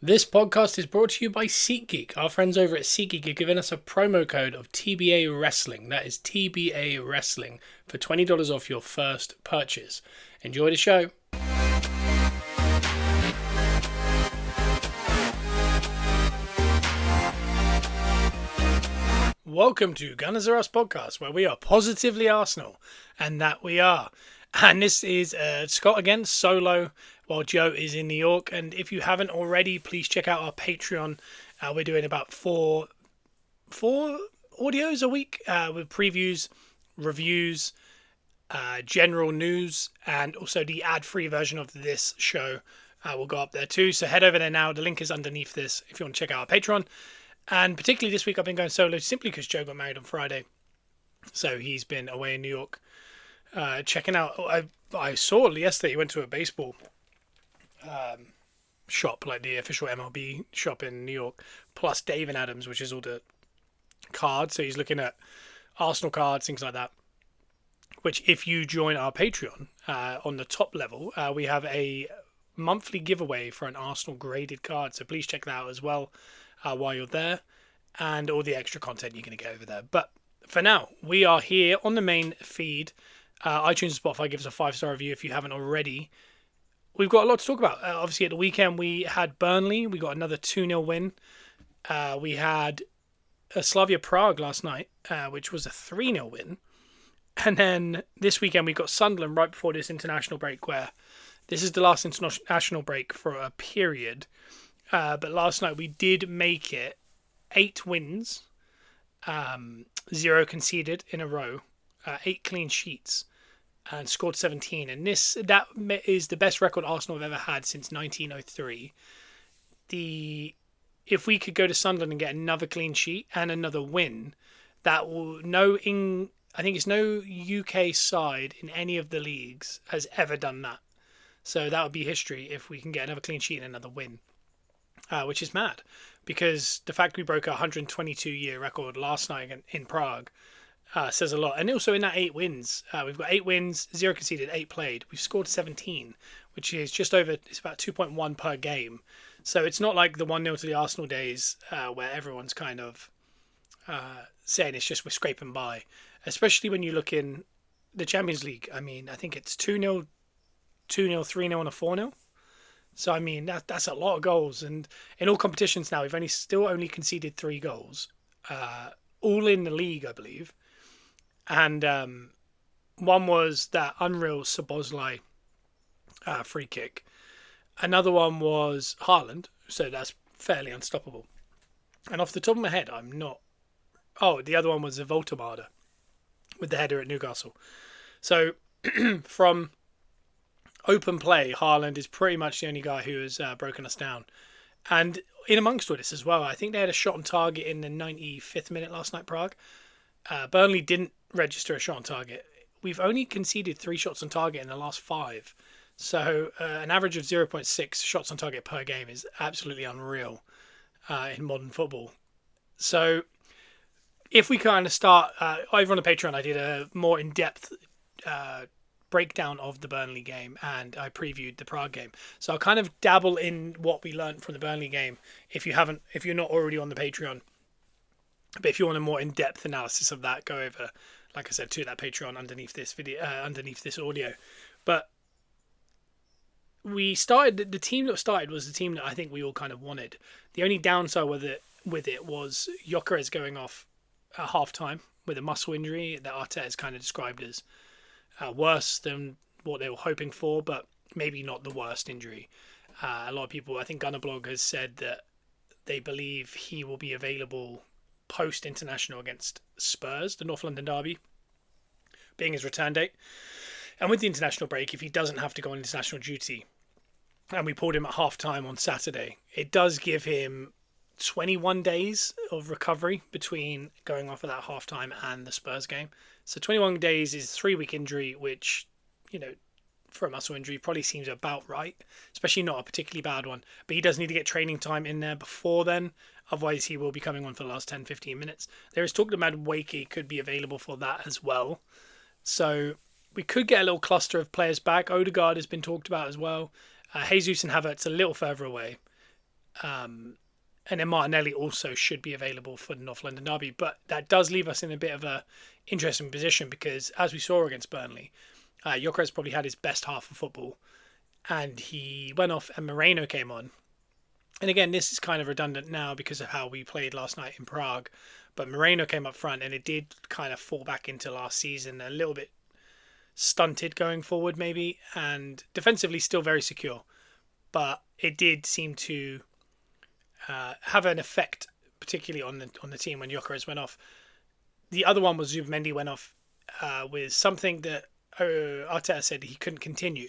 This podcast is brought to you by SeatGeek. Our friends over at SeatGeek are giving us a promo code of TBA Wrestling. That is TBA Wrestling for $20 off your first purchase. Enjoy the show. Welcome to Gunners R Us podcast, where we are positively Arsenal, and that we are. And this is Scott again, solo, while Joe is in New York. And if you haven't already, please check out our Patreon. We're doing about four audios a week with previews, reviews, general news, and also the ad-free version of this show will go up there too. So head over there now. The link is underneath this if you want to check out our Patreon. And particularly this week I've been going solo simply because Joe got married on Friday. So he's been away in New York checking out. I saw yesterday he went to a baseball shop, like the official MLB shop in New York, plus Dave and Adams, which is all the cards. So he's looking at Arsenal cards, things like that. Which, if you join our Patreon on the top level, we have a monthly giveaway for an Arsenal graded card. So please check that out as well while you're there, and all the extra content you're going to get over there. But for now, we are here on the main feed. iTunes and Spotify, give us a 5-star review if you haven't already. We've got a lot to talk about. Obviously, at the weekend, we had Burnley. We got another 2-0 win. We had Slavia Prague last night, which was a 3-0 win. And then this weekend, we got Sunderland right before this international break, where this is the last international break for a period. But last night, we did make it 8 wins, 0 conceded in a row, 8 clean sheets, and scored 17. And that is the best record Arsenal have ever had since 1903. If we could go to Sunderland and get another clean sheet and another win, that will I think it's no UK side in any of the leagues has ever done that. So that would be history if we can get another clean sheet and another win, which is mad, because the fact we broke a 122-year record last night in Prague says a lot. And also in that 8 wins, we've got 8 wins, 0 conceded, 8 played. We've scored 17, which is just over, it's about 2.1 per game. So it's not like the 1-0 to the Arsenal days where everyone's kind of saying it's just we're scraping by. Especially when you look in the Champions League. I mean, I think it's 2-0, 2-0, 3-0 and a 4-0. So, I mean, that's a lot of goals. And in all competitions now, we've only conceded 3 goals. All in the league, I believe. And one was that unreal Szoboszlai free kick. Another one was Haaland. So that's fairly unstoppable. And off the top of my head, I'm not... Oh, the other one was a Voltemade with the header at Newcastle. So, from open play, Haaland is pretty much the only guy who has broken us down. And in amongst all this as well, I think they had a shot on target in the 95th minute last night, Prague. Burnley didn't register a shot on target. We've only conceded 3 shots on target in the last 5. So an average of 0.6 shots on target per game is absolutely unreal in modern football. So if we kind of start, over on the Patreon, I did a more in-depth breakdown of the Burnley game, and I previewed the Prague game. So I'll kind of dabble in what we learned from the Burnley game if you're not already on the Patreon. But if you want a more in-depth analysis of that, go over, like I said, to that Patreon underneath this video, underneath this audio. But the team that started was the team that I think we all kind of wanted. The only downside with it was Gyökeres going off at half-time with a muscle injury that Arteta has kind of described as worse than what they were hoping for, but maybe not the worst injury. A lot of people, I think Gunnerblog has said that they believe he will be available post-international against Spurs, the North London derby, being his return date. And with the international break, if he doesn't have to go on international duty, and we pulled him at half-time on Saturday, it does give him 21 days of recovery between going off of that half-time and the Spurs game. So 21 days is a 3-week injury, which, for a muscle injury probably seems about right, especially not a particularly bad one. But he does need to get training time in there before then. Otherwise, he will be coming on for the last 10-15 minutes. There is talk that Madueke could be available for that as well. So we could get a little cluster of players back. Odegaard has been talked about as well. Jesus and Havertz a little further away. And then Martinelli also should be available for the North London derby. But that does leave us in a bit of a interesting position because, as we saw against Burnley, Gyökeres probably had his best half of football, and he went off, and Moreno came on. And again, this is kind of redundant now because of how we played last night in Prague. But Moreno came up front, and it did kind of fall back into last season, a little bit stunted going forward, maybe, and defensively still very secure. But it did seem to have an effect, particularly on the team when Gyökeres went off. The other one was Zubimendi went off with something that Arteta said he couldn't continue.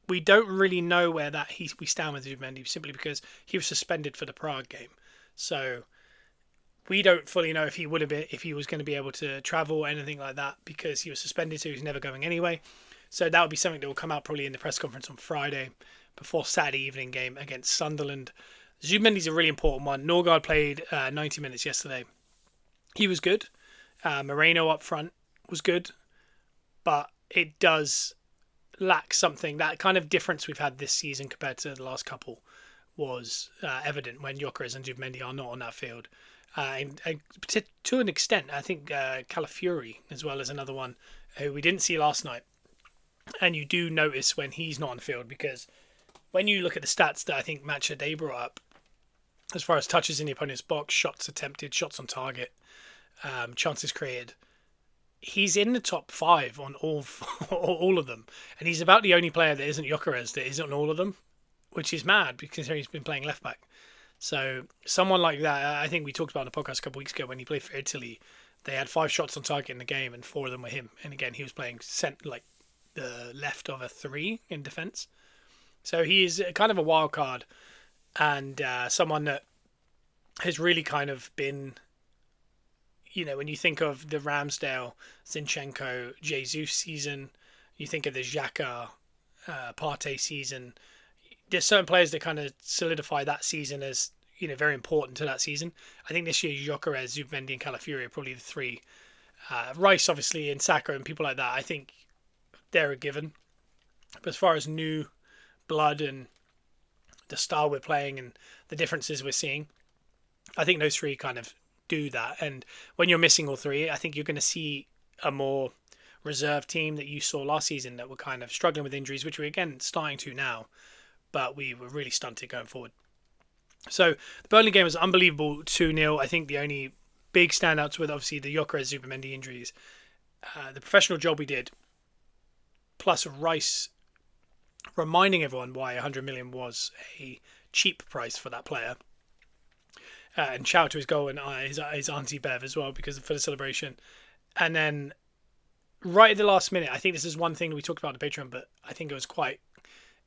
We don't really know where we stand with Zubimendi simply because he was suspended for the Prague game. So we don't fully know if he was going to be able to travel or anything like that because he was suspended, so he's never going anyway. So that would be something that will come out probably in the press conference on Friday before Saturday evening game against Sunderland. Zubimendi's a really important one. Norgard played 90 minutes yesterday. He was good. Moreno up front was good, but it does lack something. That kind of difference we've had this season compared to the last couple was evident when Gyökeres and Zubimendi are not on that field. And to an extent, I think Calafiori as well as another one who we didn't see last night. And you do notice when he's not on the field because when you look at the stats that I think Matcha Day brought up, as far as touches in the opponent's box, shots attempted, shots on target, chances created, he's in the top 5 on all of them. And he's about the only player that isn't Gyökeres that isn't on all of them, which is mad because he's been playing left back. So someone like that, I think we talked about on the podcast a couple of weeks ago when he played for Italy, they had 5 shots on target in the game and 4 of them were him. And again, he was playing like the left of a 3 in defence. So he is kind of a wild card and someone that has really kind of been, when you think of the Ramsdale, Zinchenko, Jesus season, you think of the Xhaka, Partey season. There's certain players that kind of solidify that season as, very important to that season. I think this year Gyökeres, Zubimendi and Calafiori are probably the 3. Rice, obviously, and Saka and people like that, I think they're a given. But as far as new blood and the style we're playing and the differences we're seeing, I think those 3 kind of do that. And when you're missing all 3, I think you're going to see a more reserve team that you saw last season that were kind of struggling with injuries, which we're again starting to now, but we were really stunted going forward. So the Burnley game was unbelievable, 2-0. I think the only big standouts were obviously the Gyökeres, Zubimendi injuries, the professional job we did, plus Rice reminding everyone why 100 million was a cheap price for that player. And shout out to his goal and his auntie Bev as well because for the celebration. And then right at the last minute, I think this is one thing we talked about on the Patreon, but I think it was quite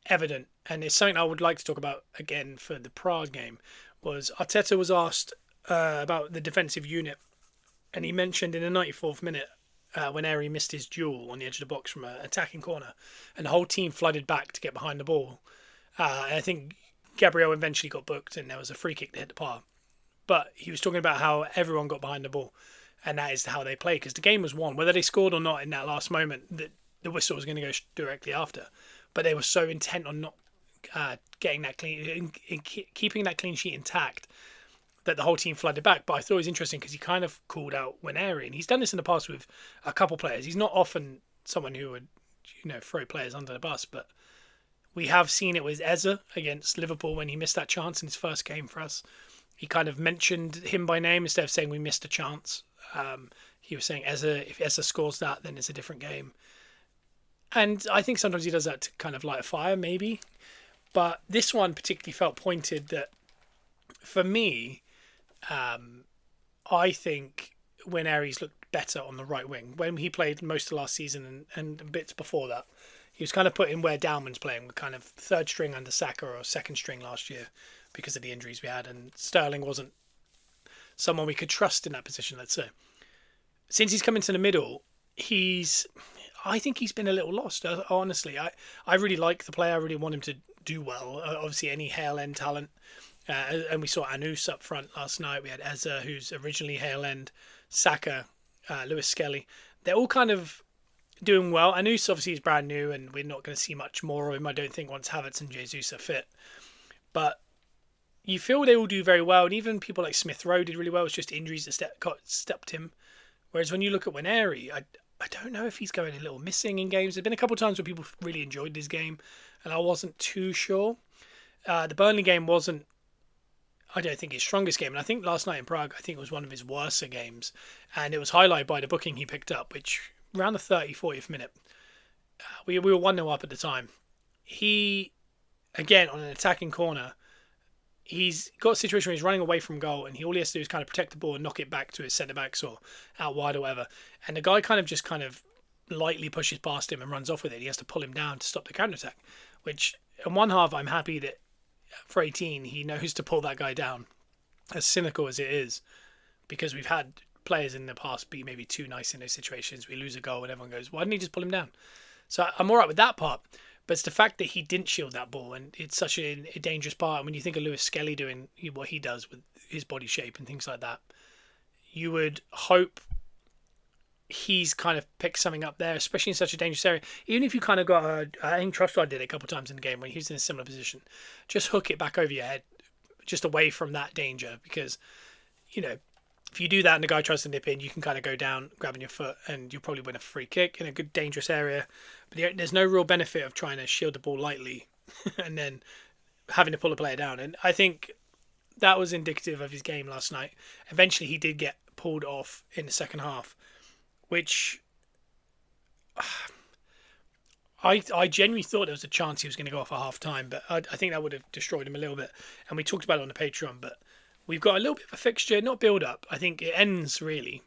evident, and it's something I would like to talk about again for the Prague game, was Arteta was asked about the defensive unit, and he mentioned in the 94th minute when Eri missed his duel on the edge of the box from an attacking corner, and the whole team flooded back to get behind the ball. And I think Gabriel eventually got booked, and there was a free kick that hit the bar. But he was talking about how everyone got behind the ball, and that is how they play, because the game was won. Whether they scored or not in that last moment, the whistle was going to go directly after. But they were so intent on not getting that clean, keeping that clean sheet intact, that the whole team flooded back. But I thought it was interesting because he kind of called out Winery, and he's done this in the past with a couple players. He's not often someone who would, throw players under the bus, but we have seen it with Eze against Liverpool when he missed that chance in his first game for us. He kind of mentioned him by name instead of saying we missed a chance. He was saying Eze, if Eze scores that, then it's a different game. And I think sometimes he does that to kind of light a fire, maybe. But this one particularly felt pointed that, for me, I think Winery's looked better on the right wing. When he played most of last season and bits before that, he was kind of put in where Dalman's playing, with kind of third string under Saka or second string last year because of the injuries we had. And Sterling wasn't someone we could trust in that position, let's say. Since he's come into the middle, I think he's been a little lost, honestly. I really like the player. I really want him to do well. Obviously, any Hale End talent. And we saw Anus up front last night. We had Eze, who's originally Hale End, Saka, Lewis Skelly. They're all kind of doing well. Anus obviously is brand new, and we're not going to see much more of him, I don't think, once Havertz and Jesus are fit. But you feel they all do very well, and even people like Smith Rowe did really well. It's just injuries that stepped him. Whereas when you look at Waneri, I don't know if he's going a little missing in games. There's been a couple of times where people really enjoyed his game, and I wasn't too sure. The Burnley game wasn't, I don't think, his strongest game. And I think last night in Prague, I think it was one of his worser games. And it was highlighted by the booking he picked up, which around the 40th minute, we were 1-0 up at the time. He, again, on an attacking corner, he's got a situation where he's running away from goal, and all he has to do is kind of protect the ball and knock it back to his centre backs or out wide or whatever. And the guy kind of lightly pushes past him and runs off with it. He has to pull him down to stop the counter attack. Which, in one half, I'm happy that for 18 he knows to pull that guy down, as cynical as it is, because we've had players in the past be maybe too nice in those situations. We lose a goal and everyone goes, "Why didn't he just pull him down?" So I'm all right with that part. But it's the fact that he didn't shield that ball, and it's such a dangerous part. And when you think of Lewis Skelly doing what he does with his body shape and things like that, you would hope he's kind of picked something up there, especially in such a dangerous area. Even if you kind of got, I think Trossard did it a couple of times in the game when he was in a similar position, just hook it back over your head, just away from that danger. Because, if you do that and the guy tries to nip in, you can kind of go down, grabbing your foot, and you'll probably win a free kick in a good dangerous area. But there's no real benefit of trying to shield the ball lightly and then having to pull a player down. And I think that was indicative of his game last night. Eventually, he did get pulled off in the second half, which I genuinely thought there was a chance he was going to go off at half time, but I think that would have destroyed him a little bit. And we talked about it on the Patreon, but we've got a little bit of a fixture, not build up. I think it ends really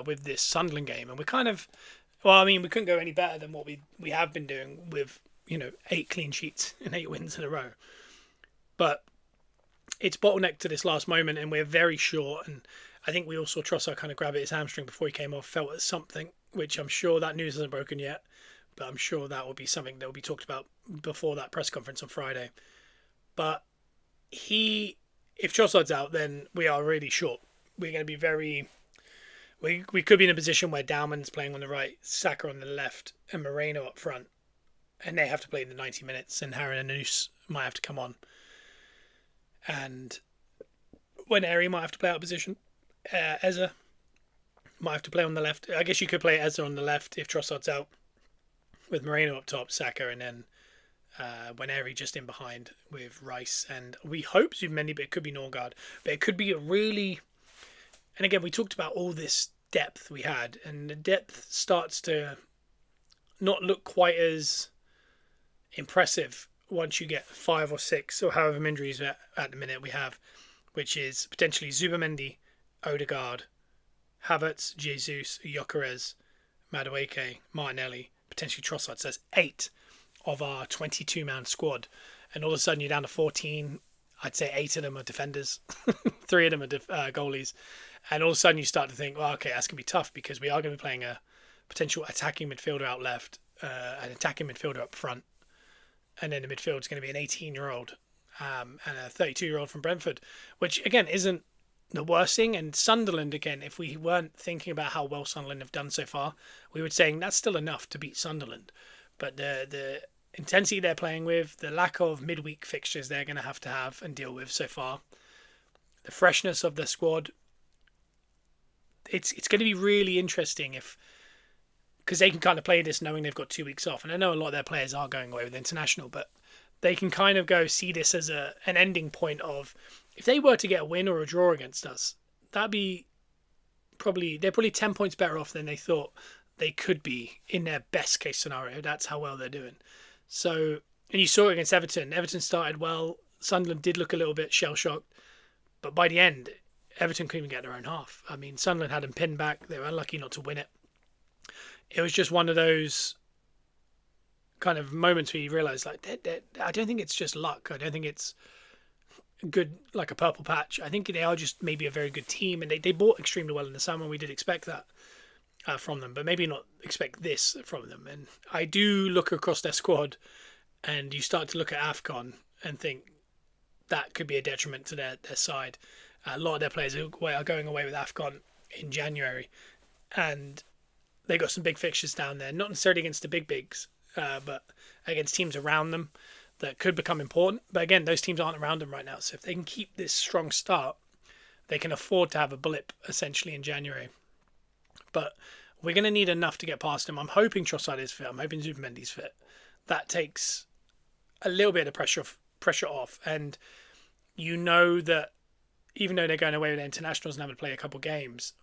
with this Sunderland game, and we're kind of, we couldn't go any better than what we have been doing with 8 clean sheets and 8 wins in a row. But it's bottlenecked to this last moment, and we're very short. And I think we all saw Trossard kind of grab at his hamstring before he came off, felt at something, which I'm sure that news hasn't broken yet, but I'm sure that will be something that will be talked about before that press conference on Friday. But if Trossard's out, then we are really short. We're going to be we could be in a position where Dowman's playing on the right, Saka on the left, and Moreno up front, and they have to play in the 90 minutes, and Harry and Noose might have to come on. And Waneri might have to play out of position. Eza might have to play on the left. I guess you could play Eza on the left if Trossard's out, with Moreno up top, Saka, and then Waneri just in behind with Rice. And we hope Zubimendi, but it could be Norgard. But it could be a really... And again, we talked about all this depth we had, and the depth starts to not look quite as impressive once you get 5 or 6 or however many injuries at the minute we have, which is potentially Zubimendi, Odegaard, Havertz, Jesus, Gyökeres, Madueke, Martinelli, potentially Trossard. So that's 8 of our 22-man squad. And all of a sudden you're down to 14. I'd say 8 of them are defenders. 3 of them are goalies. And all of a sudden you start to think, well, okay, that's going to be tough because we are going to be playing a potential attacking midfielder out left, an attacking midfielder up front. And then the midfield is going to be an 18-year-old and a 32-year-old from Brentford, which, again, isn't the worst thing. And Sunderland, again, if we weren't thinking about how well Sunderland have done so far, we would saying that's still enough to beat Sunderland. But the intensity they're playing with, the lack of midweek fixtures they're going to have and deal with so far, the freshness of the squad, it's going to be really interesting because they can kind of play this knowing they've got 2 weeks off. And I know a lot of their players are going away with international, but they can kind of see this as an ending point of, if they were to get a win or a draw against us, they're probably 10 points better off than they thought they could be in their best case scenario. That's how well they're doing. So, and you saw it against Everton. Everton started well. Sunderland did look a little bit shell-shocked, but by the end, Everton couldn't even get their own half. I mean, Sunderland had them pinned back. They were unlucky not to win it. It was just one of those kind of moments where you realise, like, I don't think it's just luck. I don't think it's good, like a purple patch. I think they are just maybe a very good team, and they bought extremely well in the summer. We did expect that from them, but maybe not expect this from them. And I do look across their squad, and you start to look at AFCON and think that could be a detriment to their side. A lot of their players are going away with AFCON in January, and they got some big fixtures down there, not necessarily against the big bigs, but against teams around them. that could become important. But again, those teams aren't around them right now. So if they can keep this strong start, they can afford to have a blip essentially in January. But we're going to need enough to get past them. I'm hoping Trossard is fit. I'm hoping Zubimendi's fit. That takes a little bit of pressure off. And you know that even though they're going away with their internationals and having to play a couple games,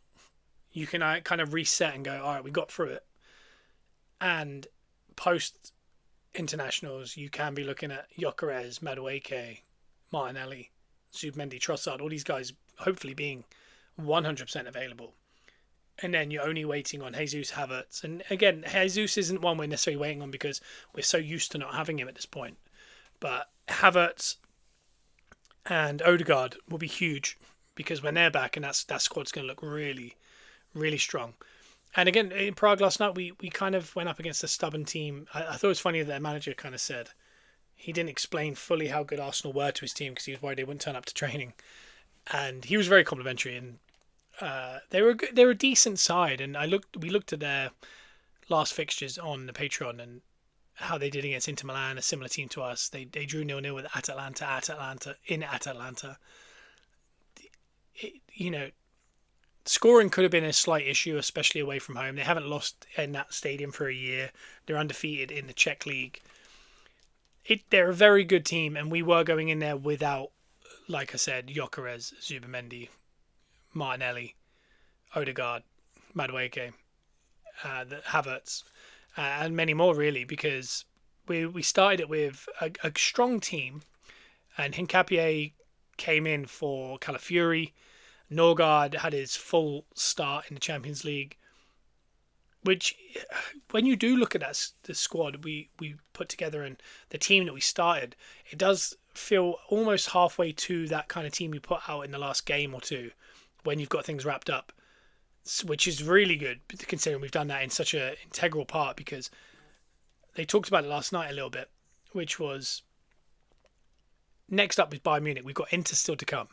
you can kind of reset and go, all right, we got through it. And post internationals, you can be looking at Gyökeres, Madueke, Martinelli, Zubimendi, Trossard, all these guys hopefully being 100% available. And then you're only waiting on Jesus, Havertz. And again, Jesus isn't one we're necessarily waiting on because we're so used to not having him at this point. But Havertz and Odegaard will be huge because when they're back, and that squad's going to look really, really strong. And again, in Prague last night, we kind of went up against a stubborn team. I thought it was funny that their manager kind of said he didn't explain fully how good Arsenal were to his team because he was worried they wouldn't turn up to training. And he was very complimentary, and they were good, they were a decent side. And we looked at their last fixtures on the Patreon and how they did against Inter Milan, a similar team to us. They drew 0-0 with Atalanta in Atalanta. Scoring could have been a slight issue, especially away from home. They haven't lost in that stadium for a year. They're undefeated in the Czech League. They're a very good team, and we were going in there without, like I said, Gyökeres, Zubimendi, Martinelli, Odegaard, Madueke, Havertz, and many more really, because we started it with a strong team, and Hincapié came in for Calafiori. Norgard had his full start in the Champions League, which, when you do look at the squad we put together and the team that we started, it does feel almost halfway to that kind of team we put out in the last game or two when you've got things wrapped up, which is really good considering we've done that in such an integral part, because they talked about it last night a little bit, which was next up is Bayern Munich. We've got Inter still to come.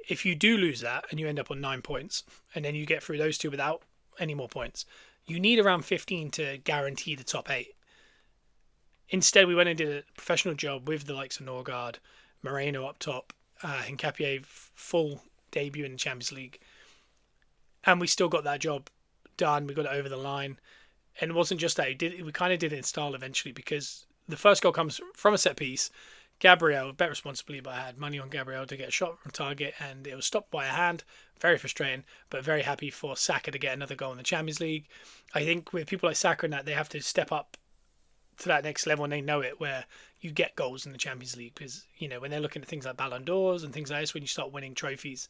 If you do lose that and you end up on 9 points and then you get through those two without any more points, you need around 15 to guarantee the top 8. Instead, we went and did a professional job with the likes of Norgard, Moreno up top, Hincapié full debut in the Champions League. And we still got that job done. We got it over the line. And it wasn't just that. We kind of did it in style eventually, because the first goal comes from a set piece. Gabriel, bet responsibly, but I had money on Gabriel to get a shot from target, and it was stopped by a hand. Very frustrating, but very happy for Saka to get another goal in the Champions League. I think with people like Saka and that, they have to step up to that next level, and they know it, where you get goals in the Champions League, because when they're looking at things like Ballon d'Ors and things like this, when you start winning trophies,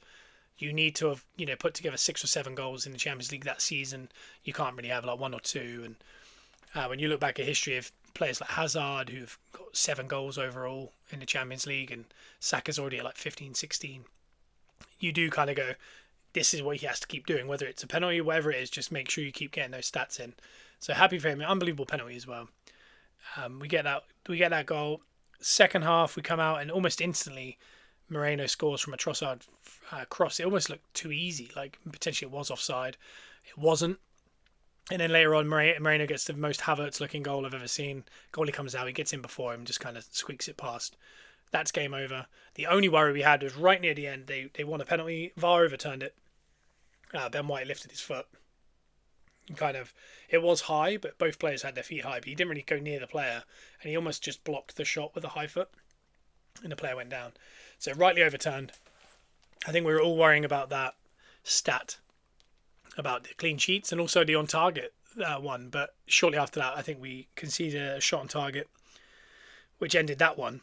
you need to have put together 6 or 7 goals in the Champions League that season. You can't really have like 1 or 2. And when you look back at history of players like Hazard, who've got 7 goals overall in the Champions League, and Saka's already at like 15, 16, you do kind of go, this is what he has to keep doing, whether it's a penalty or whatever it is, just make sure you keep getting those stats in. So happy for him. Unbelievable penalty as well. We get that goal. Second half, we come out and almost instantly Moreno scores from a Trossard cross. It almost looked too easy, like potentially it was offside. It wasn't. And then later on, Moreno gets the most Havertz-looking goal I've ever seen. Goalie comes out, he gets in before him, just kind of squeaks it past. That's game over. The only worry we had was right near the end. They won a penalty. VAR overturned it. Ben White lifted his foot. It was high, but both players had their feet high. But he didn't really go near the player, and he almost just blocked the shot with a high foot, and the player went down. So rightly overturned. I think we were all worrying about that stat, about the clean sheets and also the on target one. But shortly after that, I think we conceded a shot on target, which ended that one.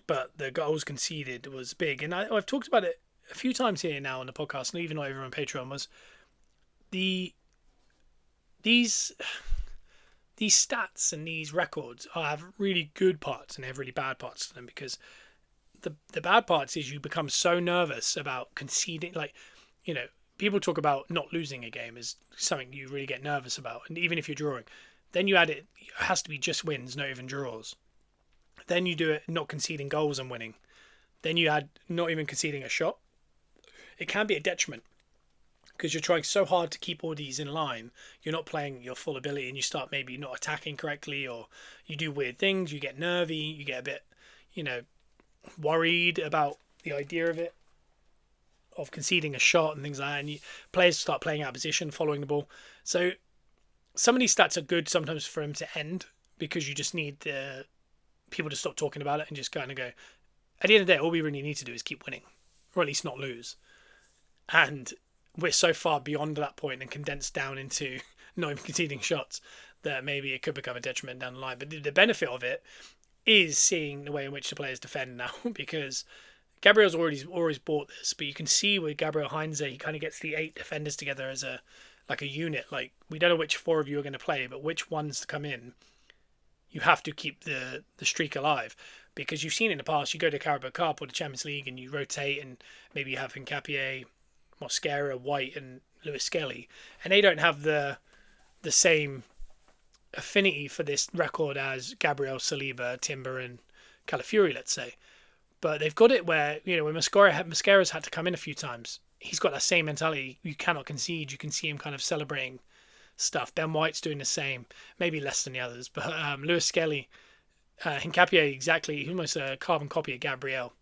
But the goals conceded was big, and I've talked about it a few times here now on the podcast, and even over on Patreon, was these stats and these records have really good parts and they have really bad parts to them, because the bad parts is you become so nervous about conceding. People talk about not losing a game as something you really get nervous about, and even if you're drawing, then you add it has to be just wins, not even draws. Then you do it not conceding goals and winning. Then you add not even conceding a shot. It can be a detriment because you're trying so hard to keep all these in line. You're not playing your full ability, and you start maybe not attacking correctly, or you do weird things. You get nervy. You get a bit, you know, worried about the idea of it, of conceding a shot and things like that. And players start playing out of position, following the ball. So some of these stats are good sometimes for him to end, because you just need the people to stop talking about it and just kind of go. At the end of the day, all we really need to do is keep winning, or at least not lose. And we're so far beyond that point and condensed down into not even conceding shots that maybe it could become a detriment down the line. But the benefit of it is seeing the way in which the players defend now, because Gabriel's always bought this, but you can see with Gabriel Heinze, he kind of gets the 8 defenders together as a unit. Like, we don't know which 4 of you are going to play, but which ones to come in. You have to keep the streak alive, because you've seen in the past, you go to Carabao Cup or the Champions League and you rotate, and maybe you have Hincapié, Mosquera, White, and Lewis Skelly, and they don't have the same affinity for this record as Gabriel, Saliba, Timber, and Calafiori, let's say. But they've got it where, you know, when Mosquera's had to come in a few times, he's got that same mentality. You cannot concede. You can see him kind of celebrating stuff. Ben White's doing the same, maybe less than the others. But Lewis Skelly, Hincapié, exactly, almost a carbon copy of Gabriel.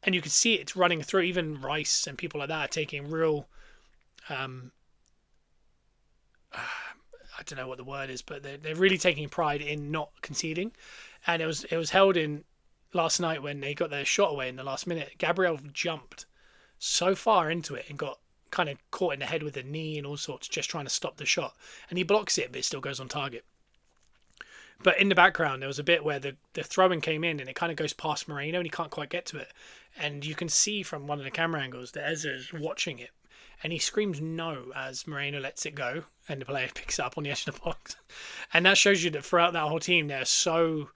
And you can see it's running through. Even Rice and people like that are taking real, I don't know what the word is, but they're really taking pride in not conceding. And it was held in last night when they got their shot away in the last minute. Gabriel jumped so far into it and got kind of caught in the head with a knee and all sorts, just trying to stop the shot. And he blocks it, but it still goes on target. But in the background, there was a bit where the throw-in came in and it kind of goes past Moreno and he can't quite get to it. And you can see from one of the camera angles that Ezra is watching it. And he screams no as Moreno lets it go and the player picks it up on the edge of the box. And that shows you that throughout that whole team, they're so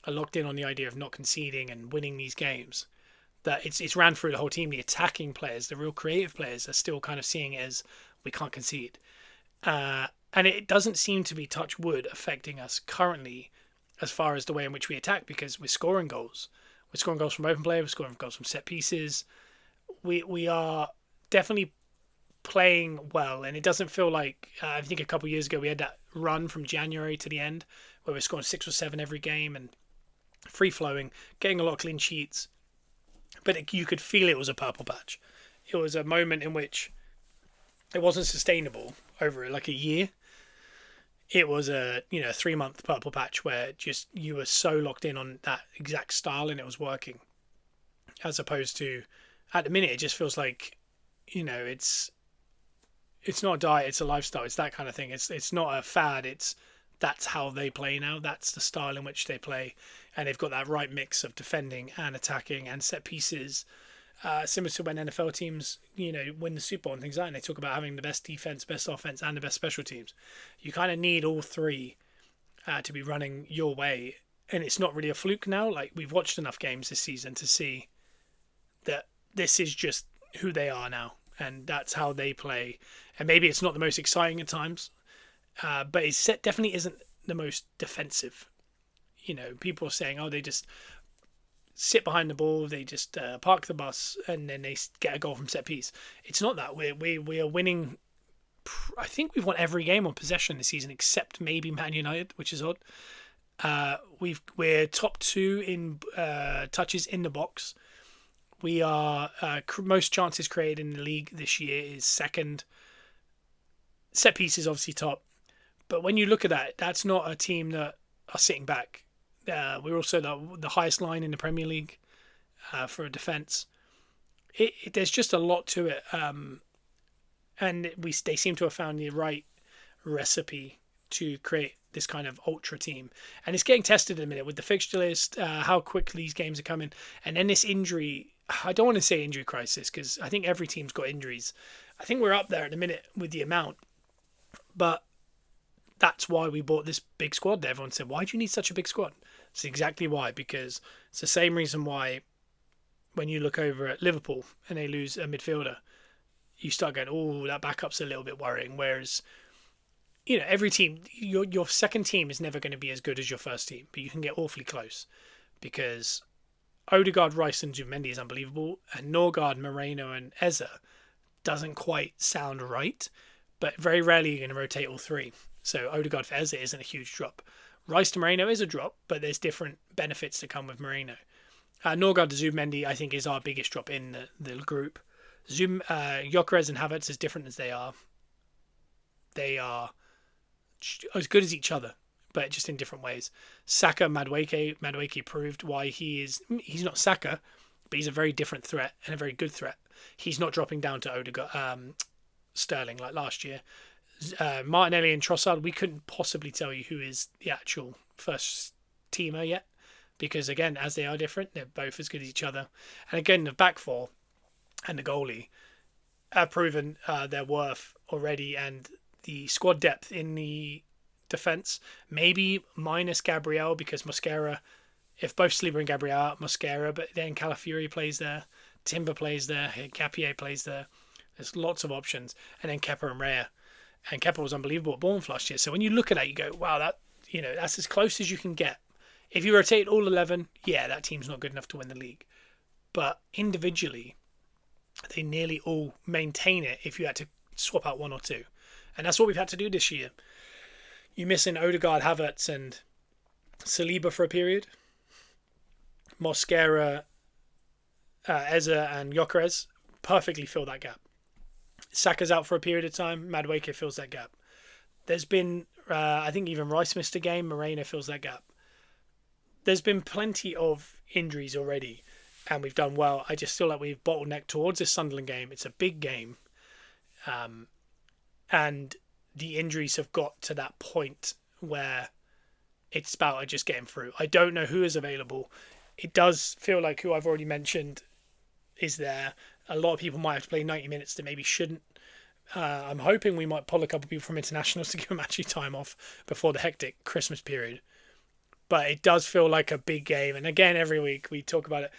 locked in on the idea of not conceding and winning these games that it's ran through the whole team. The attacking players, the real creative players, are still kind of seeing it as we can't concede. And it doesn't seem to be, touch wood, affecting us currently as far as the way in which we attack, because we're scoring goals. We're scoring goals from open play. We're scoring goals from set pieces. We are definitely playing well, and it doesn't feel like I think a couple of years ago we had that run from January to the end where we're scoring 6 or 7 every game and free flowing, getting a lot of clean sheets. But you could feel it was a purple patch. It was a moment in which it wasn't sustainable over like a year. It was a 3-month purple patch where just you were so locked in on that exact style and it was working, as opposed to at the minute it just feels like it's not a diet, it's a lifestyle, it's that kind of thing. It's not a fad, that's how they play now. That's the style in which they play, and they've got that right mix of defending and attacking and set pieces. Similar to when NFL teams, win the Super Bowl and things like that, and they talk about having the best defense, best offense, and the best special teams. You kind of need all three to be running your way, and it's not really a fluke now. Like, we've watched enough games this season to see that this is just who they are now, and that's how they play. And maybe it's not the most exciting at times, but it definitely isn't the most defensive. People are saying, oh, they just sit behind the ball, they just park the bus, and then they get a goal from set piece. It's not that. We are winning. I think we've won every game on possession this season, except maybe Man United, which is odd. We're top 2 in touches in the box. We are most chances created in the league this year is second. Set piece is obviously top, but when you look at that, that's not a team that are sitting back. We're also the highest line in the Premier League for a defence. There's just a lot to it, and they seem to have found the right recipe to create this kind of ultra team. And it's getting tested in a minute with the fixture list, how quick these games are coming, and then this injury. I don't want to say injury crisis because I think every team's got injuries. I think we're up there at the minute with the amount, but that's why we bought this big squad. Everyone said, why do you need such a big squad? It's exactly why, because it's the same reason why when you look over at Liverpool and they lose a midfielder, you start going, oh, that backup's a little bit worrying. Whereas, every team, your second team is never going to be as good as your first team, but you can get awfully close because Odegaard, Rice and Zubimendi is unbelievable, and Norgard, Moreno and Eza, doesn't quite sound right. But very rarely you're going to rotate all three. So Odegaard for Eze isn't a huge drop. Rice to Moreno is a drop, but there's different benefits to come with Moreno. Norgard to Zubimendi, I think, is our biggest drop in the group. Gyökeres and Havertz, as different as they are as good as each other, but just in different ways. Saka, Madueke proved why he's not Saka, but he's a very different threat and a very good threat. He's not dropping down to Odegaard, Sterling like last year. Martinelli and Trossard, we couldn't possibly tell you who is the actual first teamer yet, because again, as they are different, they're both as good as each other. And again, the back four and the goalie have proven their worth already, and the squad depth in the defence, maybe minus Gabriel, because Mosquera, if both Saliba and Gabriel out, Mosquera, but then Calafiori plays there, Timber plays there, Capier plays there. There's lots of options. And then Kepa and Raya. And Kepa was unbelievable at Bournemouth last year. So when you look at that, you go, wow, that's as close as you can get. If you rotate all 11, yeah, that team's not good enough to win the league. But individually, they nearly all maintain it if you had to swap out one or two. And that's what we've had to do this year. You miss in Odegaard, Havertz, and Saliba for a period. Mosquera, Eze, and Gyökeres perfectly fill that gap. Saka's out for a period of time. Madueke fills that gap. There's been, I think even Rice missed a game. Moreno fills that gap. There's been plenty of injuries already, and we've done well. I just feel like we've bottlenecked towards this Sunderland game. It's a big game. And the injuries have got to that point where it's about just getting through. I don't know who is available. It does feel like who I've already mentioned is there. A lot of people might have to play 90 minutes that maybe shouldn't. I'm hoping we might pull a couple of people from internationals to give them actually time off before the hectic Christmas period. But it does feel like a big game. And again, every week we talk about it.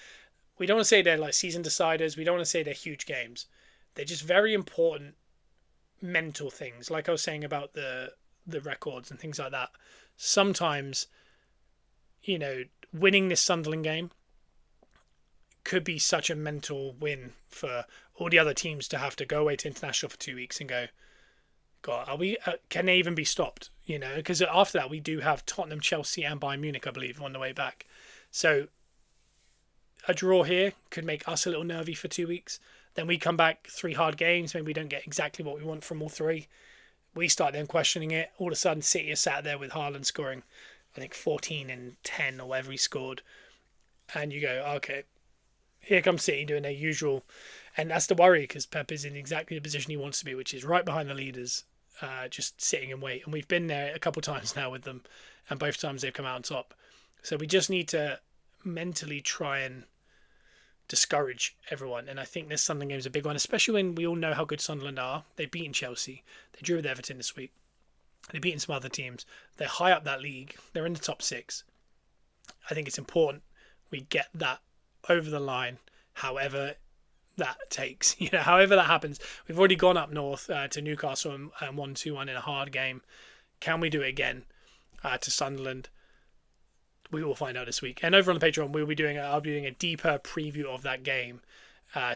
We don't want to say they're like season deciders. We don't want to say they're huge games. They're just very important mental things. Like I was saying about the records and things like that. Sometimes, winning this Sunderland game could be such a mental win for all the other teams to have to go away to international for 2 weeks and go, God, can they even be stopped? Because after that we do have Tottenham, Chelsea, and Bayern Munich, I believe, on the way back. So a draw here could make us a little nervy for 2 weeks. Then we come back 3 hard games. Maybe we don't get exactly what we want from all 3. We start then questioning it. All of a sudden, City are sat there with Haaland scoring, I think 14 and 10 or whatever he scored, and you go, okay, here comes City doing their usual. And that's the worry, because Pep is in exactly the position he wants to be, which is right behind the leaders, just sitting and wait. And we've been there a couple of times now with them, and both times they've come out on top. So we just need to mentally try and discourage everyone. And I think this Sunderland game is a big one, especially when we all know how good Sunderland are. They've beaten Chelsea. They drew with Everton this week. They've beaten some other teams. They're high up that league. They're in the top 6. I think it's important we get that over the line, however that takes. However that happens. We've already gone up north to Newcastle and won 2-1 in a hard game. Can we do it again to Sunderland? We will find out this week. And over on the Patreon, I'll be doing a deeper preview of that game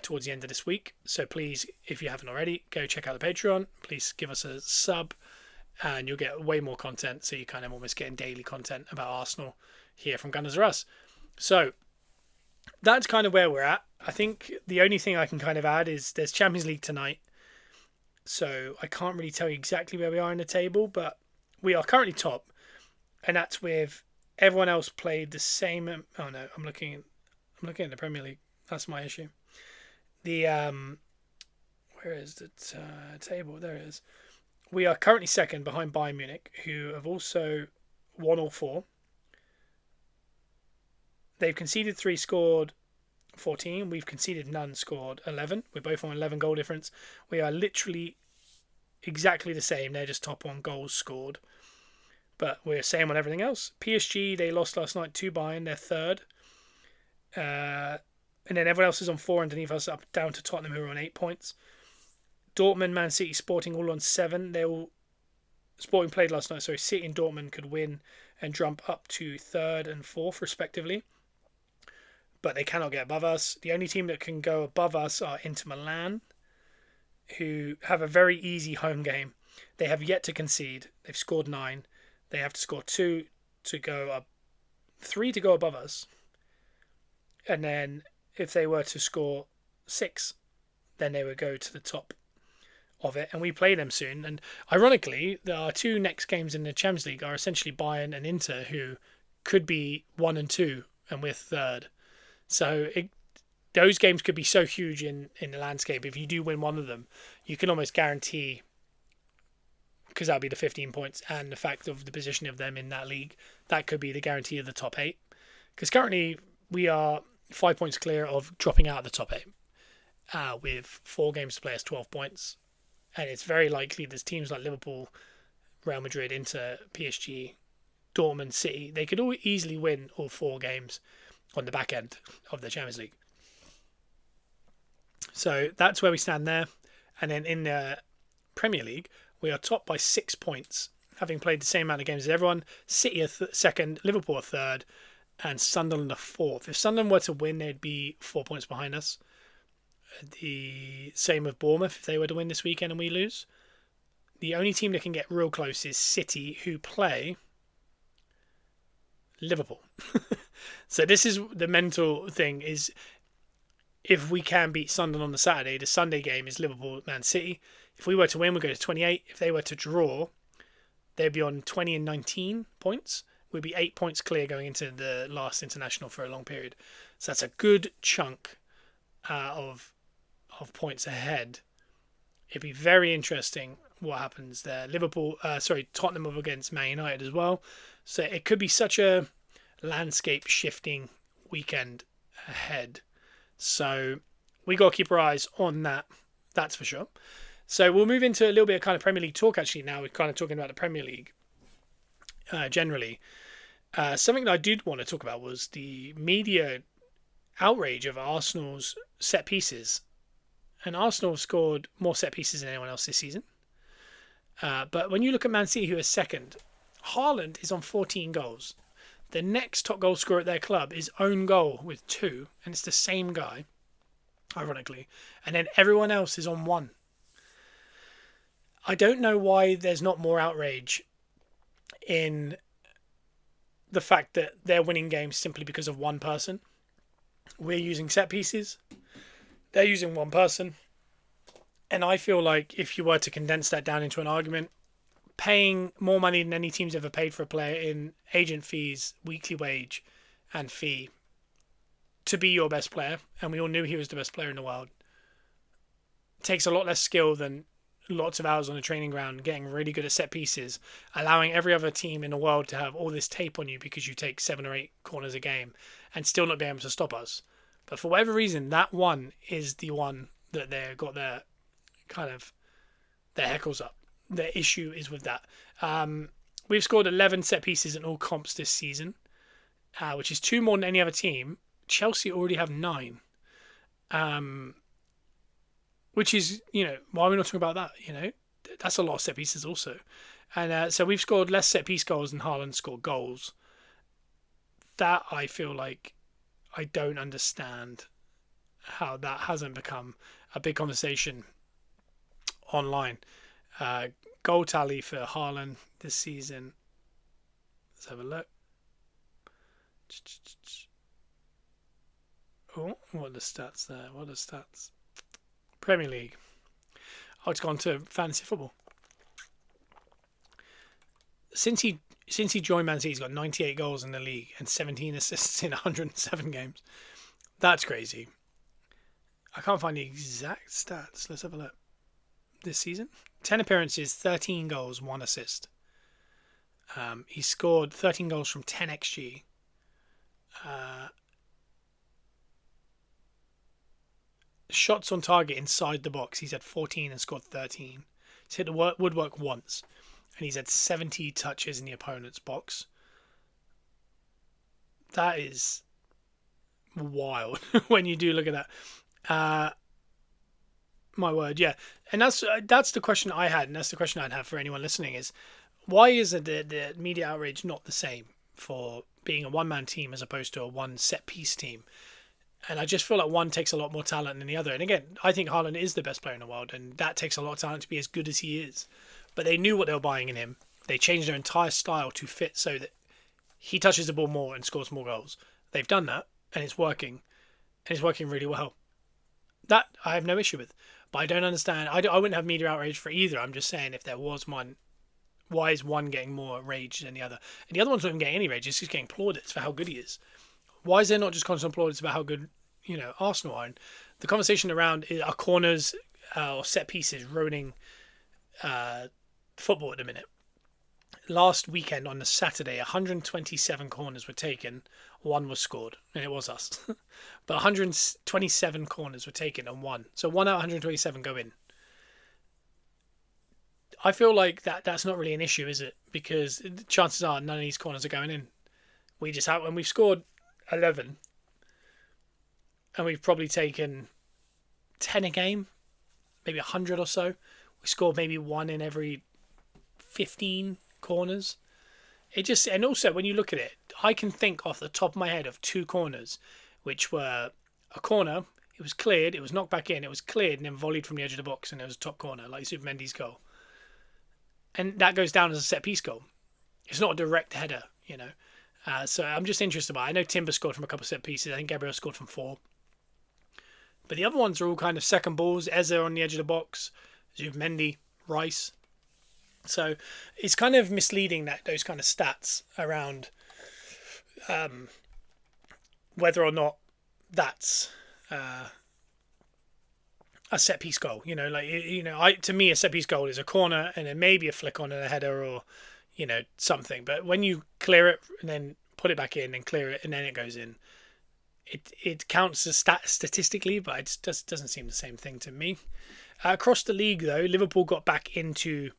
towards the end of this week. So please, if you haven't already, go check out the Patreon. Please give us a sub, and you'll get way more content. So you're kind of almost getting daily content about Arsenal here from Gunners R Us. So that's kind of where we're at. I think the only thing I can kind of add is there's Champions League tonight. So I can't really tell you exactly where we are in the table, but we are currently top. And that's with everyone else played the same. Oh no, I'm looking at the Premier League. That's my issue. The where is the table? There it is. We are currently second behind Bayern Munich, who have also won all 4. They've conceded 3, scored 14. We've conceded none, scored 11. We're both on 11 goal difference. We are literally exactly the same. They're just top on goals scored. But we're same on everything else. PSG, they lost last night to Bayern. They're third. And then everyone else is on 4 underneath us, up down to Tottenham, who are on 8 points. Dortmund, Man City, Sporting all on 7. Sporting played last night, so City and Dortmund could win and jump up to 3rd and 4th, respectively. But they cannot get above us. The only team that can go above us are Inter Milan, who have a very easy home game. They have yet to concede. They've scored 9. They have to score 2 to go up, 3 to go above us. And then if they were to score 6, then they would go to the top of it. And we play them soon. And ironically, our 2 next games in the Champions League are essentially Bayern and Inter, who could be 1 and 2, and we're 3rd. So those games could be so huge in the landscape. If you do win one of them, you can almost guarantee, because that'll be the 15 points and the fact of the position of them in that league, that could be the guarantee of the top 8. Because currently we are 5 points clear of dropping out of the top 8 with 4 games to play as 12 points. And it's very likely there's teams like Liverpool, Real Madrid, Inter, PSG, Dortmund, City. They could all easily win all 4 games on the back end of the Champions League. So that's where we stand there. And then in the Premier League, we are topped by 6 points, having played the same amount of games as everyone. City are second, Liverpool are third, and Sunderland are fourth. If Sunderland were to win, they'd be 4 points behind us. The same with Bournemouth if they were to win this weekend and we lose. The only team that can get real close is City, who play Liverpool. So this is the mental thing, is if we can beat Sunderland on the Saturday, the Sunday game is Liverpool-Man City. If we were to win, we'd go to 28. If they were to draw, they'd be on 20 and 19 points. We'd be 8 points clear going into the last international for a long period. So that's a good chunk of points ahead. It'd be very interesting what happens there. Tottenham up against Man United as well. So it could be such a landscape shifting weekend ahead. So we got to keep our eyes on that. That's for sure. So we'll move into a little bit of kind of Premier League talk actually now. We're kind of talking about the Premier League generally. Something that I did want to talk about was the media outrage of Arsenal's set pieces. And Arsenal have scored more set pieces than anyone else this season. But when you look at Man City, who is second, Haaland is on 14 goals. The next top goal scorer at their club is own goal with 2, and it's the same guy, ironically. And then everyone else is on 1. I don't know why there's not more outrage in the fact that they're winning games simply because of one person. We're using set pieces. They're using one person. And I feel like if you were to condense that down into an argument, paying more money than any team's ever paid for a player in agent fees, weekly wage, and fee to be your best player, and we all knew he was the best player in the world, takes a lot less skill than lots of hours on a training ground, getting really good at set pieces, allowing every other team in the world to have all this tape on you because you take 7 or 8 corners a game and still not be able to stop us. But for whatever reason, that one is the one that they've got their heckles up. The issue is with that. We've scored 11 set pieces in all comps this season, which is 2 more than any other team. Chelsea already have 9. Which is, why are we not talking about that? That's a lot of set pieces also. And so we've scored less set piece goals than Haaland scored goals. That I feel like I don't understand how that hasn't become a big conversation online. Goal tally for Haaland this season. Let's have a look. Oh, what are the stats there? What are the stats? Premier League. Oh, it's gone to fantasy football. Since he joined Man City, he's got 98 goals in the league and 17 assists in 107 games. That's crazy. I can't find the exact stats. Let's have a look. This season, 10 appearances, 13 goals, 1 assist. He scored 13 goals from 10 xG. Shots on target inside the box, he's had 14 and scored 13. He's hit the woodwork once, and he's had 70 touches in the opponent's box. That is wild when you do look at that. My word, yeah. And that's the question I had, and that's the question I'd have for anyone listening is, why is it the media outrage not the same for being a one-man team as opposed to a one set-piece team? And I just feel like one takes a lot more talent than the other. And again, I think Haaland is the best player in the world, and that takes a lot of talent to be as good as he is. But they knew what they were buying in him. They changed their entire style to fit so that he touches the ball more and scores more goals. They've done that, and it's working. And it's working really well. That I have no issue with. But I don't understand. I wouldn't have media outrage for either. I'm just saying if there was one, why is one getting more rage than the other? And the other one's not even getting any rage. It's just getting plaudits for how good he is. Why is there not just constant plaudits about how good, Arsenal are? And the conversation around are corners or set pieces ruining football at the minute. Last weekend on the Saturday, 127 corners were taken, one was scored, and it was us. But 127 corners were taken and one. So one out of 127 go in. I feel like that's not really an issue, is it? Because chances are none of these corners are going in. We just have, when we've scored 11, and we've probably taken 10 a game, maybe 100 or so. We scored maybe one in every 15 corners. And also when you look at it, I can think off the top of my head of two corners, which were a corner, it was cleared, it was knocked back in, it was cleared and then volleyed from the edge of the box, and it was a top corner, like Supermendy's goal. And that goes down as a set piece goal. It's not a direct header, So I'm just interested by it. I know Timber scored from a couple of set pieces. I think Gabriel scored from 4. But the other ones are all kind of second balls. Eze on the edge of the box, Zubimendi, Rice. So it's kind of misleading, that those kind of stats around whether or not that's a set piece goal. To me, a set piece goal is a corner and then maybe a flick on and a header or something. But when you clear it and then put it back in and clear it and then it goes in, it counts as statistically, but it just doesn't seem the same thing to me. Across the league, though, Liverpool got back into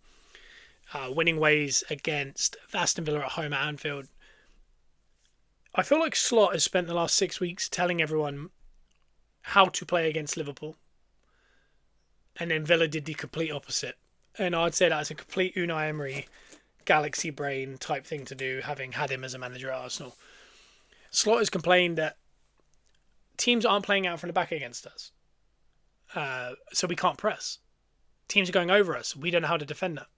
winning ways against Aston Villa at home at Anfield. I feel like Slot has spent the last 6 weeks telling everyone how to play against Liverpool, and then Villa did the complete opposite. And I'd say that's a complete Unai Emery galaxy brain type thing to do, having had him as a manager at Arsenal. Slot has complained that teams aren't playing out from the back against us, so we can't press. Teams are going over us. We don't know how to defend that.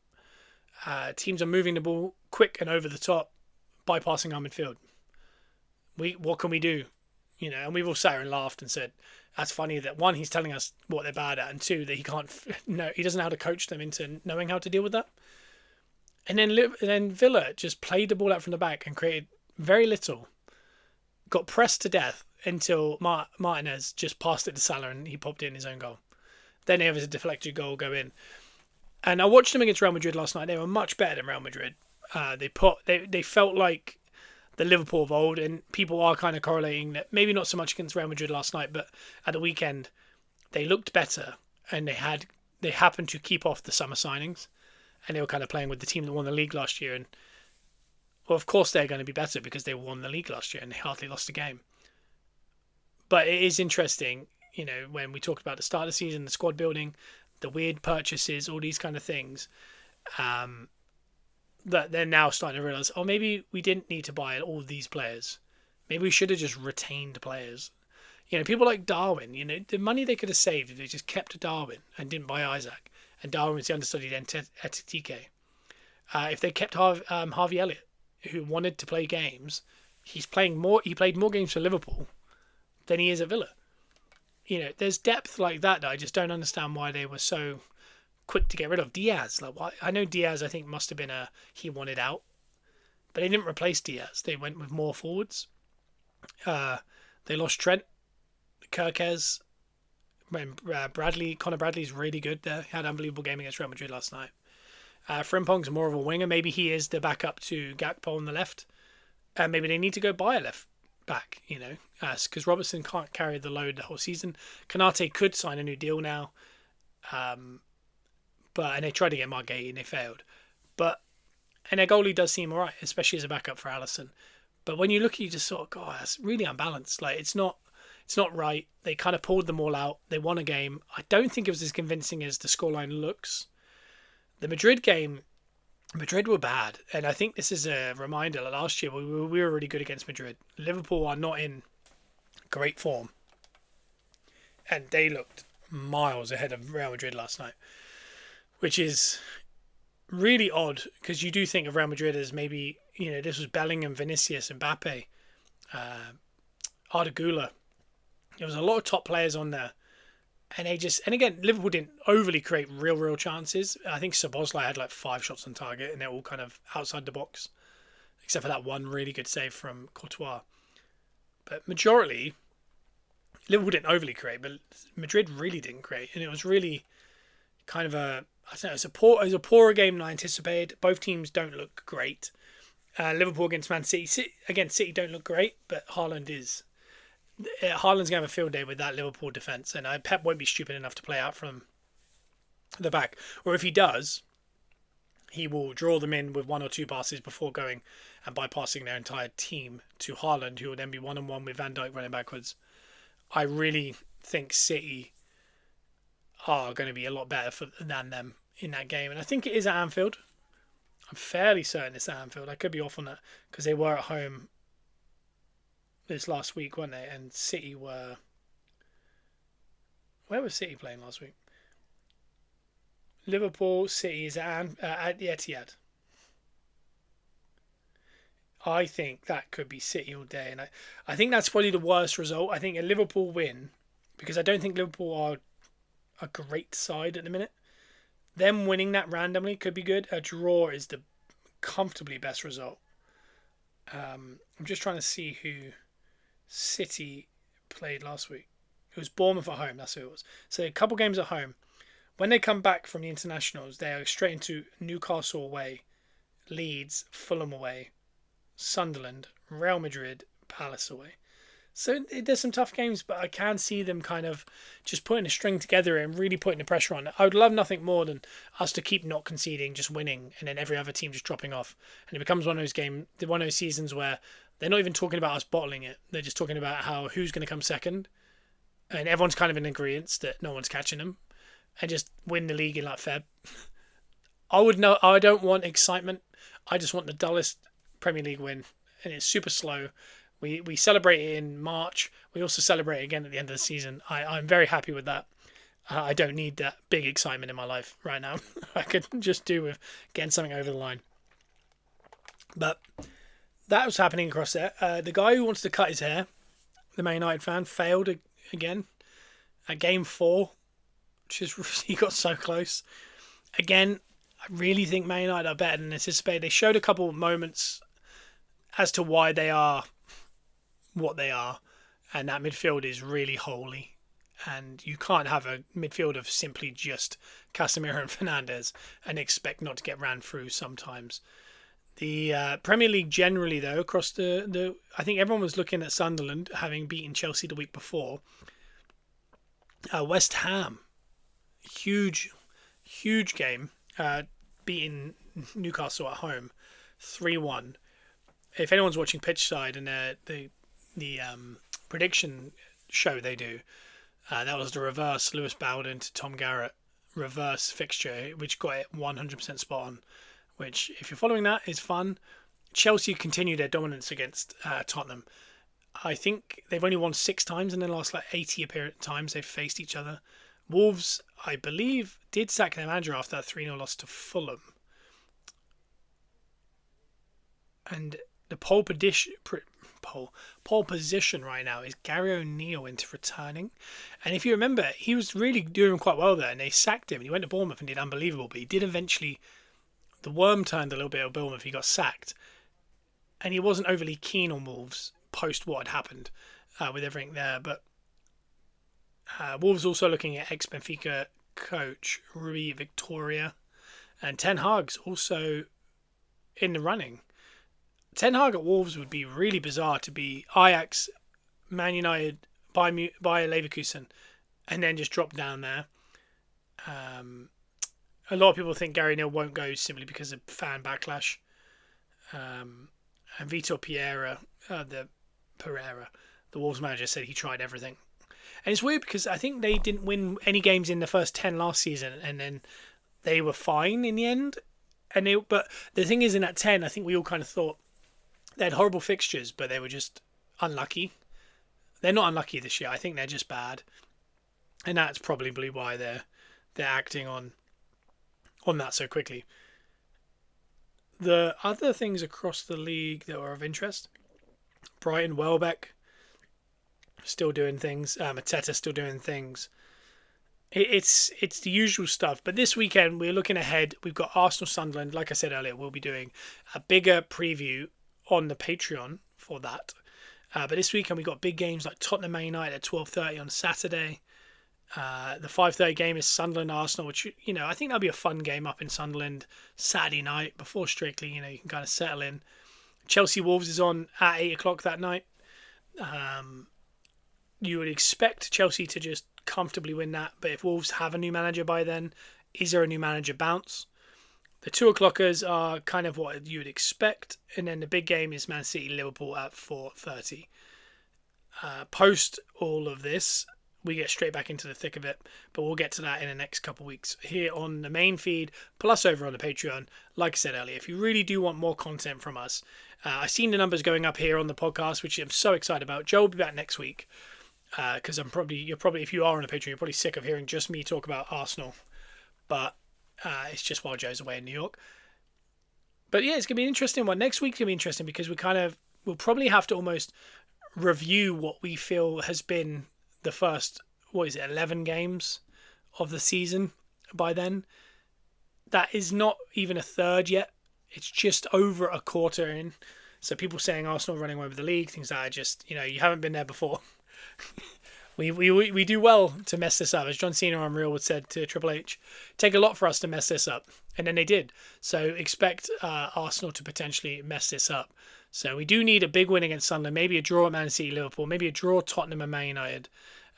Teams are moving the ball quick and over the top, bypassing our midfield. What can we do? And we've all sat here and laughed and said, that's funny that, one, he's telling us what they're bad at, and two, that he doesn't know how to coach them into knowing how to deal with that. And then Villa just played the ball out from the back and created very little. Got pressed to death until Martinez just passed it to Salah and he popped it in his own goal. Then they have a deflected goal go in. And I watched them against Real Madrid last night. They were much better than Real Madrid. They felt like the Liverpool of old, and people are kind of correlating that, maybe not so much against Real Madrid last night, but at the weekend they looked better, and they happened to keep off the summer signings, and they were kind of playing with the team that won the league last year. And well, of course they're going to be better because they won the league last year and they hardly lost a game. But it is interesting, when we talked about the start of the season, the squad building, the weird purchases, all these kind of things, that they're now starting to realise, maybe we didn't need to buy all of these players. Maybe we should have just retained players. People like Darwin, the money they could have saved if they just kept Darwin and didn't buy Isaac. And Darwin was the understudied Etitike. If they kept Harvey Elliott, who wanted to play games, he played more games for Liverpool than he is at Villa. There's depth like that I just don't understand why they were so quick to get rid of. Diaz, I know Diaz, I think, must have been he wanted out, but they didn't replace Diaz. They went with more forwards. They lost Trent, Kirkez, Conor Bradley's really good there. He had an unbelievable game against Real Madrid last night. Frimpong's more of a winger. Maybe he is the backup to Gakpo on the left. Maybe they need to go buy a left back, because Robertson can't carry the load the whole season. Kanate could sign a new deal now. And they tried to get Margate and they failed. And their goalie does seem alright, especially as a backup for Alisson. But when you look, you just sort of go, that's really unbalanced. It's not right. They kind of pulled them all out. They won a game. I don't think it was as convincing as the scoreline looks. The Madrid game, Madrid were bad. And I think this is a reminder that last year we were really good against Madrid. Liverpool are not in great form. and they looked miles ahead of Real Madrid last night, which is really odd because you do think of Real Madrid as maybe, this was Bellingham, Vinicius, Mbappe, Arda Güler. There was a lot of top players on there. And again, Liverpool didn't overly create real chances. I think Szoboszlai had like 5 shots on target and they're all kind of outside the box, except for that one really good save from Courtois. But majority, Liverpool didn't overly create, but Madrid really didn't create. And it was really kind of I don't know, it was a poorer game than I anticipated. Both teams don't look great. Liverpool against Man City. Again, City don't look great, but Haaland's going to have a field day with that Liverpool defence, and Pep won't be stupid enough to play out from the back. Or if he does, he will draw them in with 1 or 2 passes before going and bypassing their entire team to Haaland, who will then be one-on-one with Van Dijk running backwards. I really think City are going to be a lot better than them in that game, and I think it is at Anfield. I'm fairly certain it's at Anfield. I could be off on that because they were at home this last week, weren't they? And City were... Where was City playing last week? Liverpool, City is at the Etihad. I think that could be City all day. And I think that's probably the worst result. I think a Liverpool win, because I don't think Liverpool are a great side at the minute. Them winning that randomly could be good. A draw is the comfortably best result. I'm just trying to see who City played last week. It was Bournemouth at home. That's who it was. So a couple games at home. When they come back from the internationals, they are straight into Newcastle away, Leeds, Fulham away, Sunderland, Real Madrid, Palace away. So there's some tough games, but I can see them kind of just putting a string together and really putting the pressure on. I would love nothing more than us to keep not conceding, just winning, and then every other team just dropping off. And it becomes one of those seasons where they're not even talking about us bottling it. They're just talking about who's going to come second. And everyone's kind of in agreement that no one's catching them. And just win the league in like Feb. I don't want excitement. I just want the dullest Premier League win. And it's super slow. We celebrate it in March. We also celebrate it again at the end of the season. I'm very happy with that. I don't need that big excitement in my life right now. I could just do with getting something over the line. But that was happening across there. The guy who wants to cut his hair, the Man United fan, failed again at game 4. He got so close. Again, I really think Man United are better than anticipated. They showed a couple of moments as to why they are what they are, and that midfield is really holy. And you can't have a midfield of simply just Casemiro and Fernandes and expect not to get ran through sometimes. The Premier League generally, though, across the I think everyone was looking at Sunderland having beaten Chelsea the week before. West Ham, huge game, beating Newcastle at home, 3-1. If anyone's watching Pitchside and the prediction show they do, that was the reverse Lewis Bowden to Tom Garrett reverse fixture, which got it 100% spot on. Which, if you're following that, is fun. Chelsea continue their dominance against Tottenham. I think they've only won 6 times in the last 80 times they've faced each other. Wolves, I believe, did sack their manager after that 3-0 loss to Fulham. And the pole position right now is Gary O'Neill into returning. And if you remember, he was really doing quite well there, and they sacked him. And he went to Bournemouth and did unbelievable, but he did eventually... The worm turned a little bit at Bournemouth. He got sacked. And he wasn't overly keen on Wolves post what had happened with everything there. But Wolves also looking at ex-Benfica coach Rui Victoria. And Ten Hag's also in the running. Ten Hag at Wolves would be really bizarre to be Ajax, Man United, by Leverkusen, and then just drop down there. A lot of people think Gary Neal won't go simply because of fan backlash. And Vitor Pereira, the Wolves manager, said he tried everything. And it's weird because I think they didn't win any games in the first 10 last season, and then they were fine in the end. But the thing is, in that 10, I think we all kind of thought they had horrible fixtures, but they were just unlucky. They're not unlucky this year. I think they're just bad. and that's probably why they're acting on that so quickly. The other things across the league that were of interest: Brighton, Welbeck still doing things. Mateta still doing things. It's the usual stuff. But this weekend we're looking ahead. We've got Arsenal, Sunderland. Like I said earlier, we'll be doing a bigger preview on the Patreon for that. But this weekend we've got big games like Tottenham Man United at 12:30 on Saturday. The 5:30 game is Sunderland Arsenal, which I think that'll be a fun game up in Sunderland Saturday night before Strictly. You can kind of settle in. Chelsea Wolves is on at 8 o'clock that night. You would expect Chelsea to just comfortably win that, but if Wolves have a new manager by then, is there a new manager bounce? The 2 o'clockers are kind of what you would expect, and then the big game is Man City Liverpool at 4:30. Post all of this, we get straight back into the thick of it, but we'll get to that in the next couple of weeks here on the main feed, plus over on the Patreon. Like I said earlier, if you really do want more content from us, I've seen the numbers going up here on the podcast, which I'm so excited about. Joe will be back next week, because you're probably, if you are on the Patreon, you're probably sick of hearing just me talk about Arsenal, but it's just while Joe's away in New York. But yeah, it's gonna be an interesting one. Next week's gonna be interesting because we'll probably have to almost review what we feel has been the first 11 games of the season by then. That is not even a third yet. It's just over a quarter in. So people saying Arsenal running away with the league, things that are just, you haven't been there before. We do well to mess this up. As John Cena on Real would said to Triple H, take a lot for us to mess this up. And then they did. So expect Arsenal to potentially mess this up. So we do need a big win against Sunderland, maybe a draw at Man City, Liverpool, maybe a draw Tottenham and Man United.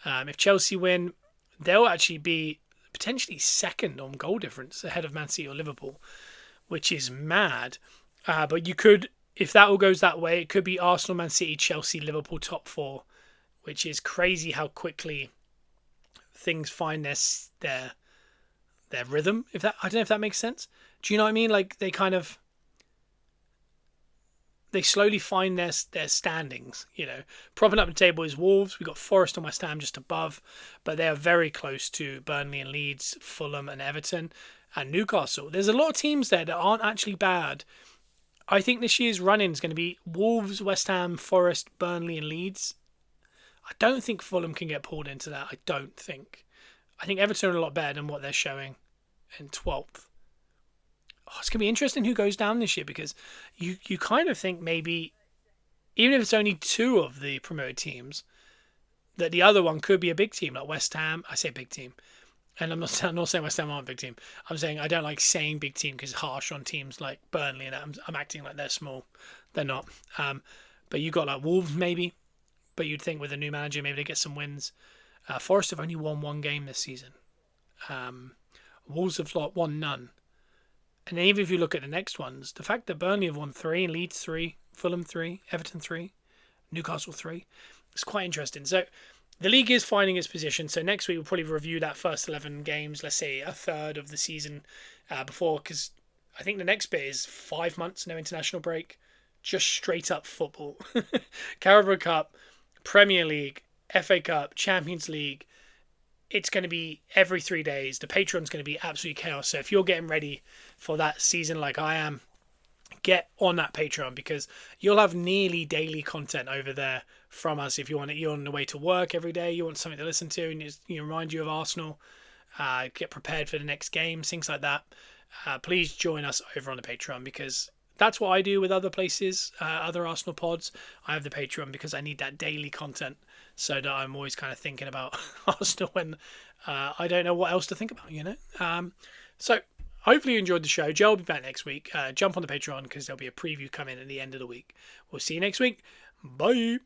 If Chelsea win, they'll actually be potentially second on goal difference ahead of Man City or Liverpool, which is mad. But you could, if that all goes that way, it could be Arsenal, Man City, Chelsea, Liverpool top four, which is crazy how quickly things find their rhythm. I don't know if that makes sense. Do you know what I mean? Like they slowly find their standings. Propping up the table is Wolves. We've got Forest and West Ham just above, but they are very close to Burnley and Leeds, Fulham and Everton, and Newcastle. There's a lot of teams there that aren't actually bad. I think this year's run-in is going to be Wolves, West Ham, Forest, Burnley and Leeds. I don't think Fulham can get pulled into that. I don't think. I think Everton are a lot better than what they're showing in 12th. It's going to be interesting who goes down this year, because you kind of think maybe, even if it's only two of the promoted teams, that the other one could be a big team, like West Ham. I say big team, and I'm not saying West Ham aren't a big team. I'm saying I don't like saying big team because it's harsh on teams like Burnley, and I'm acting like they're small. They're not. But you got like Wolves maybe, but you'd think with a new manager maybe they get some wins. Forest have only won one game this season. Wolves have won none. And even if you look at the next ones, the fact that Burnley have won 3, Leeds 3, Fulham 3, Everton 3, Newcastle 3, it's quite interesting. So the league is finding its position. So next week we'll probably review that first 11 games, let's say a third of the season before, because I think the next bit is 5 months, no international break, just straight up football. Carabao Cup, Premier League, FA Cup, Champions League. It's going to be every 3 days. The Patreon's going to be absolute chaos. So if you're getting ready for that season like I am, get on that Patreon, because you'll have nearly daily content over there from us. If you want it, you're on the way to work every day, you want something to listen to, and remind you of Arsenal, get prepared for the next game, things like that. Please join us over on the Patreon, because that's what I do with other places, other Arsenal pods. I have the Patreon because I need that daily content, so that I'm always kind of thinking about Arsenal when I don't know what else to think about, So hopefully you enjoyed the show. Joe will be back next week. Jump on the Patreon because there'll be a preview coming at the end of the week. We'll see you next week. Bye.